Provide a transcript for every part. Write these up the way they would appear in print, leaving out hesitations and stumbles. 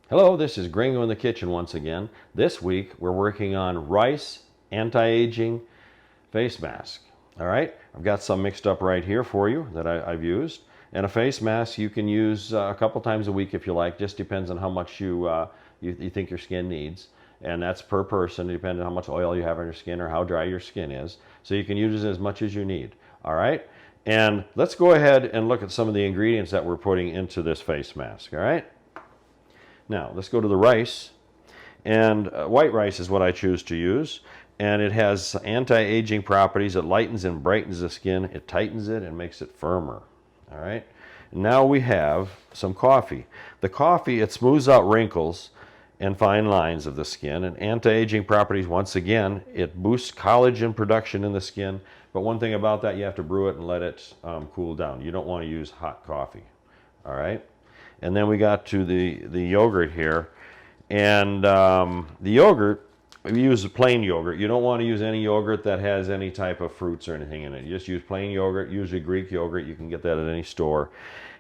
Hello, this is Gringo in the kitchen once again. This week we're working on rice anti-aging face mask. All right, I've got some mixed up right here for you that I've used. And a face mask you can use a couple times a week if you like. Just depends on how much you think your skin needs. And that's per person, depending on how much oil you have on your skin or how dry your skin is. So you can use it as much as you need. All right, and let's go ahead and look at some of the ingredients that we're putting into this face mask. All right. Now, let's go to the rice. And white rice is what I choose to use. And it has anti-aging properties. It lightens and brightens the skin. It tightens it and makes it firmer. All right. Now we have some coffee. The coffee, it smooths out wrinkles and fine lines of the skin. And anti-aging properties, once again, it boosts collagen production in the skin. But one thing about that, you have to brew it and let it cool down. You don't want to use hot coffee. All right. And then we got to the yogurt here. And the yogurt, we use plain yogurt. You don't want to use any yogurt that has any type of fruits or anything in it. You just use plain yogurt, usually Greek yogurt. You can get that at any store.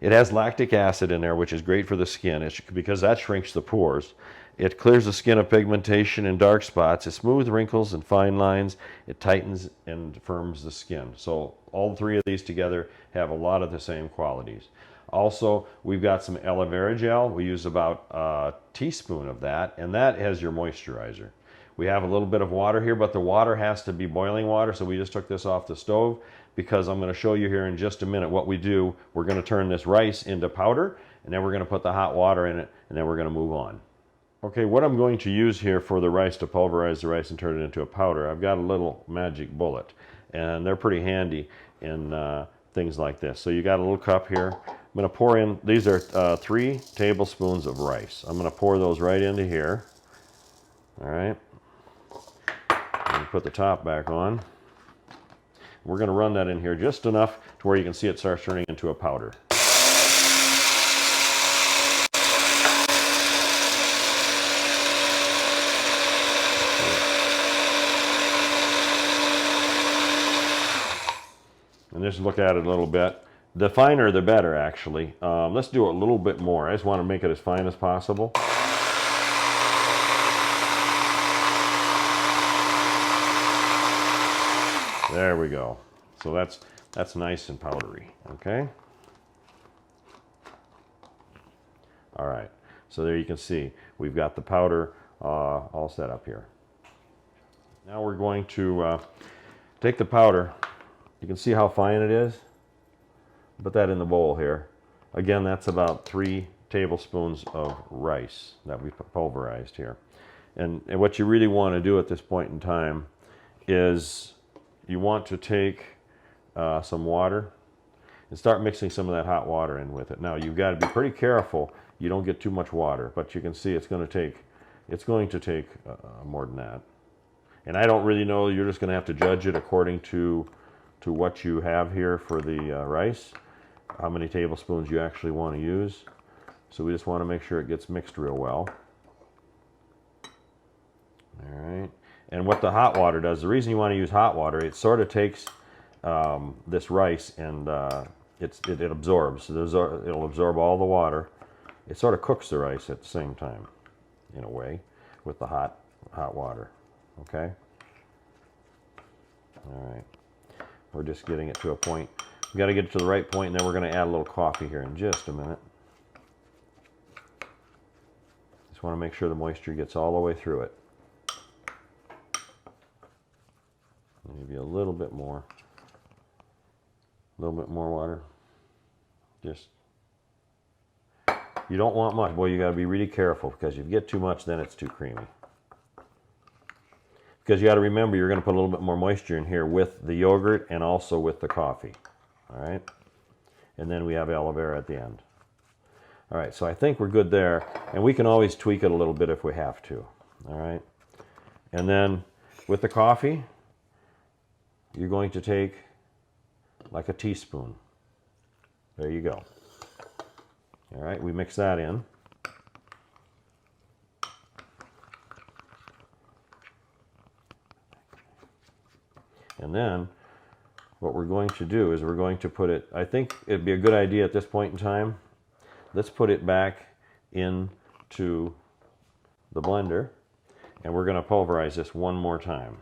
It has lactic acid in there, which is great for the skin because that shrinks the pores. It clears the skin of pigmentation and dark spots. It smooths wrinkles and fine lines. It tightens and firms the skin. So all three of these together have a lot of the same qualities. Also, we've got some aloe vera gel. We use about a teaspoon of that, and that has your moisturizer. We have a little bit of water here, but the water has to be boiling water, so we just took this off the stove because I'm going to show you here in just a minute what we do. We're going to turn this rice into powder, and then we're going to put the hot water in it, and then we're going to move on. Okay, what I'm going to use here for the rice to pulverize the rice and turn it into a powder, I've got a little magic bullet, and they're pretty handy in things like this. So you got a little cup here. I'm going to pour in, these are 3 tablespoons of rice. I'm going to pour those right into here. All right. And put the top back on. We're going to run that in here just enough to where you can see it starts turning into a powder. And just look at it a little bit. The finer the better, actually. Let's do it a little bit more. I just want to make it as fine as possible. There we go. So that's nice and powdery, okay? All right, so there you can see we've got the powder all set up here. Now we're going to take the powder. You can see how fine it is. Put that in the bowl here. Again, that's about 3 tablespoons of rice that we've pulverized here. And what you really want to do at this point in time is you want to take some water and start mixing some of that hot water in with it. Now, you've got to be pretty careful you don't get too much water, but you can see it's going to take more than that. And I don't really know, you're just going to have to judge it according to what you have here for the rice, how many tablespoons you actually want to use. So we just want to make sure it gets mixed real well. All right. And what the hot water does, the reason you want to use hot water, it sort of takes this rice and it absorbs. So it'll absorb all the water. It sort of cooks the rice at the same time, in a way, with the hot water. Okay. All right. We're just getting it to a point. We've got to get it to the right point, and then we're going to add a little coffee here in just a minute. Just want to make sure the moisture gets all the way through it. Maybe a little bit more. A little bit more water. Just, you don't want much. Boy, you got to be really careful because if you get too much, then it's too creamy. Because you got to remember, you're going to put a little bit more moisture in here with the yogurt and also with the coffee. All right. And then we have aloe vera at the end. All right. So I think we're good there. And we can always tweak it a little bit if we have to. All right. And then with the coffee, you're going to take like a teaspoon. There you go. All right. We mix that in. And then what we're going to do is we're going to put it, I think it'd be a good idea at this point in time, let's put it back in to the blender, and we're going to pulverize this one more time.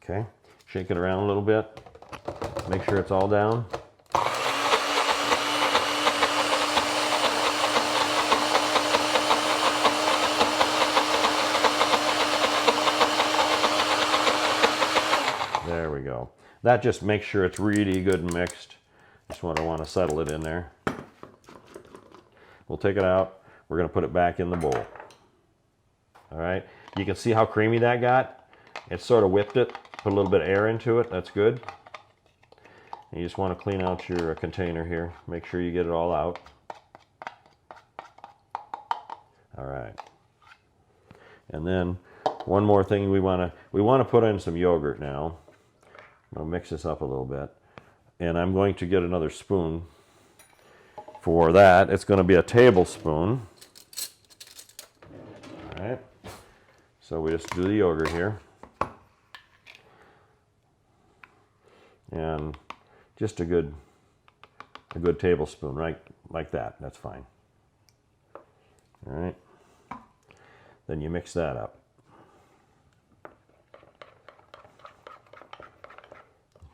Okay, shake it around a little bit, make sure it's all down. There we go. That just makes sure it's really good and mixed. Just want to settle it in there. We'll take it out. We're going to put it back in the bowl. All right. You can see how creamy that got. It sort of whipped it, put a little bit of air into it. That's good. And you just want to clean out your container here. Make sure you get it all out. All right. And then one more thing we want to put in some yogurt now. I'm going to mix this up a little bit. And I'm going to get another spoon for that. It's going to be a tablespoon. All right. So we just do the yogurt here. And just a good tablespoon, right? Like that. That's fine. All right. Then you mix that up.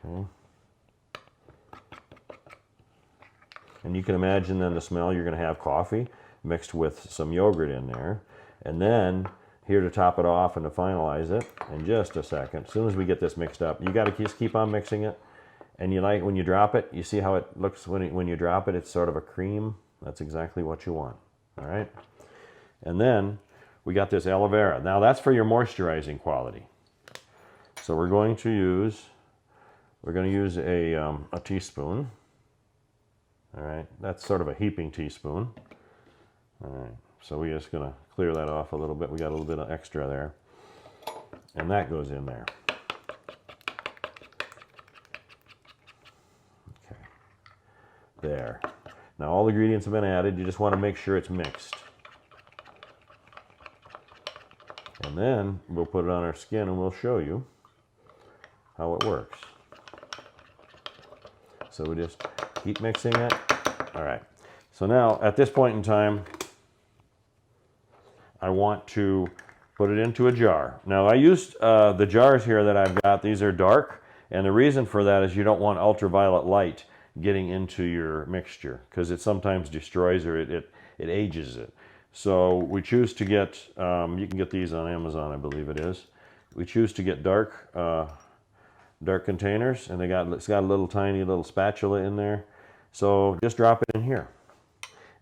Okay. And you can imagine then the smell, you're going to have coffee mixed with some yogurt in there. And then here to top it off and to finalize it in just a second, as soon as we get this mixed up, you got to just keep on mixing it. And you like when you drop it, you see how it looks when you drop it, it's sort of a cream. That's exactly what you want. All right. And then we got this aloe vera. Now that's for your moisturizing quality. So we're going to use a teaspoon. All right, that's sort of a heaping teaspoon. All right, so we're just gonna clear that off a little bit. We got a little bit of extra there. And that goes in there. Okay, there. Now all the ingredients have been added. You just want to make sure it's mixed. And then we'll put it on our skin and we'll show you how it works. So we just keep mixing it. All right. So now at this point in time, I want to put it into a jar. Now I used the jars here that I've got. These are dark. And the reason for that is you don't want ultraviolet light getting into your mixture because it sometimes destroys or it ages it. So we choose to get, you can get these on Amazon, I believe it is. We choose to get dark containers, and it's got a little tiny little spatula in there. So just drop it in here.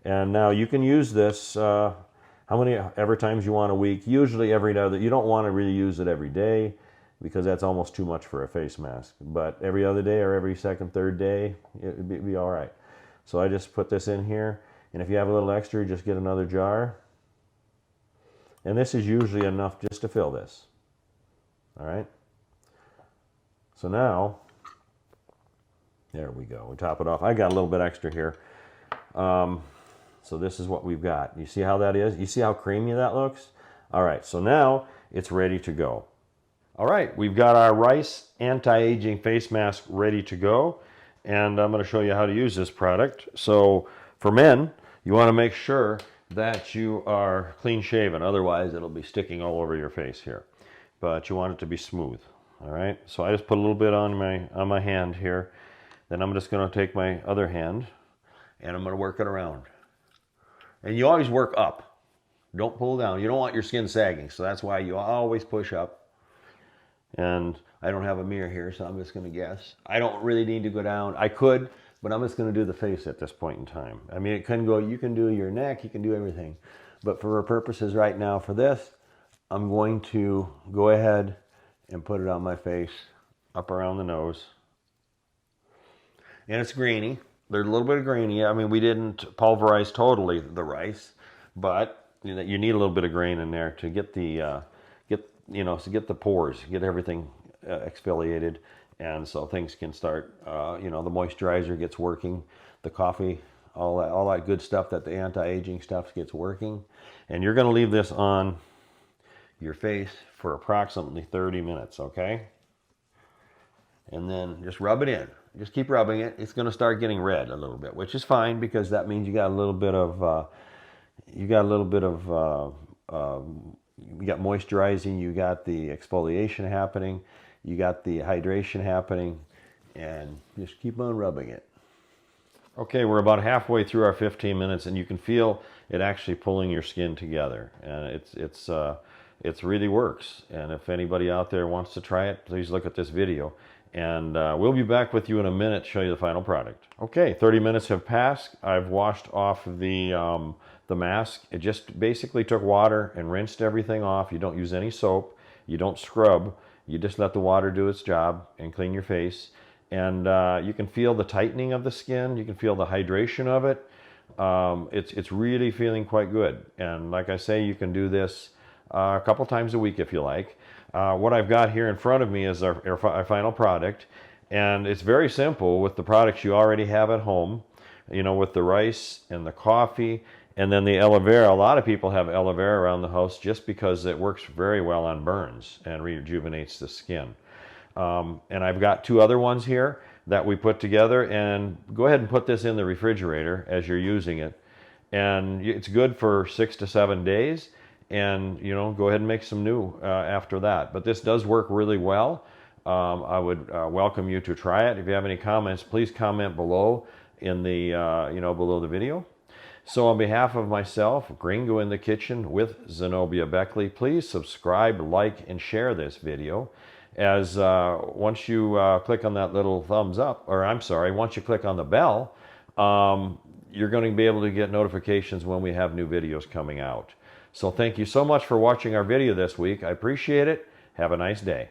And now you can use this ever times you want a week, usually every day. You don't want to really use it every day because that's almost too much for a face mask. But every other day or every second, third day, it'd be all right. So I just put this in here. And if you have a little extra, just get another jar. And this is usually enough just to fill this. All right. So now, there we go. We top it off. I got a little bit extra here. So this is what we've got. You see how that is? You see how creamy that looks? All right. So now it's ready to go. All right. We've got our Rice Anti-Aging Face Mask ready to go. And I'm going to show you how to use this product. So for men, you want to make sure that you are clean shaven. Otherwise, it'll be sticking all over your face here. But you want it to be smooth. All right. So I just put a little bit on my hand here. Then I'm just going to take my other hand and I'm going to work it around. And you always work up. Don't pull down. You don't want your skin sagging. So that's why you always push up. And I don't have a mirror here, so I'm just going to guess. I don't really need to go down. I could, but I'm just going to do the face at this point in time. I mean, it can go, you can do your neck, you can do everything. But for our purposes right now for this, I'm going to go ahead and put it on my face, up around the nose. And it's grainy. There's a little bit of grainy. I mean, we didn't pulverize totally the rice, but you need a little bit of grain in there to get the get the pores, get everything exfoliated, and so things can start. The moisturizer gets working. The coffee all that good stuff that the anti-aging stuff gets working. And you're going to leave this on your face for approximately 30 minutes, okay? And then just rub it in. Just keep rubbing it. It's going to start getting red a little bit, which is fine because that means you got a little bit of you got moisturizing, you got the exfoliation happening, you got the hydration happening, and just keep on rubbing it. Okay, we're about halfway through our 15 minutes, and you can feel it actually pulling your skin together, and it really works. And if anybody out there wants to try it, please look at this video, and we'll be back with you in a minute to show you the final product. Okay, 30 minutes have passed. I've washed off the mask. It just basically took water and rinsed everything off. You don't use any soap. You don't scrub. You just let the water do its job and clean your face. And you can feel the tightening of the skin. You can feel the hydration of it. It's really feeling quite good. And like I say, you can do this a couple times a week if you like. What I've got here in front of me is our final product. And it's very simple with the products you already have at home. You know, with the rice and the coffee and then the aloe vera. A lot of people have aloe vera around the house just because it works very well on burns and rejuvenates the skin. And I've got two other ones here that we put together, and go ahead and put this in the refrigerator as you're using it. And it's good for 6 to 7 days, and you know, go ahead and make some new after that. But this does work really well. I would welcome you to try it. If you have any comments, please comment below in the below the video. So on behalf of myself, Gringo in the Kitchen with Zenobia Beckley, please subscribe, like, and share this video. As once you click on that little thumbs up, or I'm sorry, once you click on the bell, you're going to be able to get notifications when we have new videos coming out. So thank you so much for watching our video this week. I appreciate it. Have a nice day.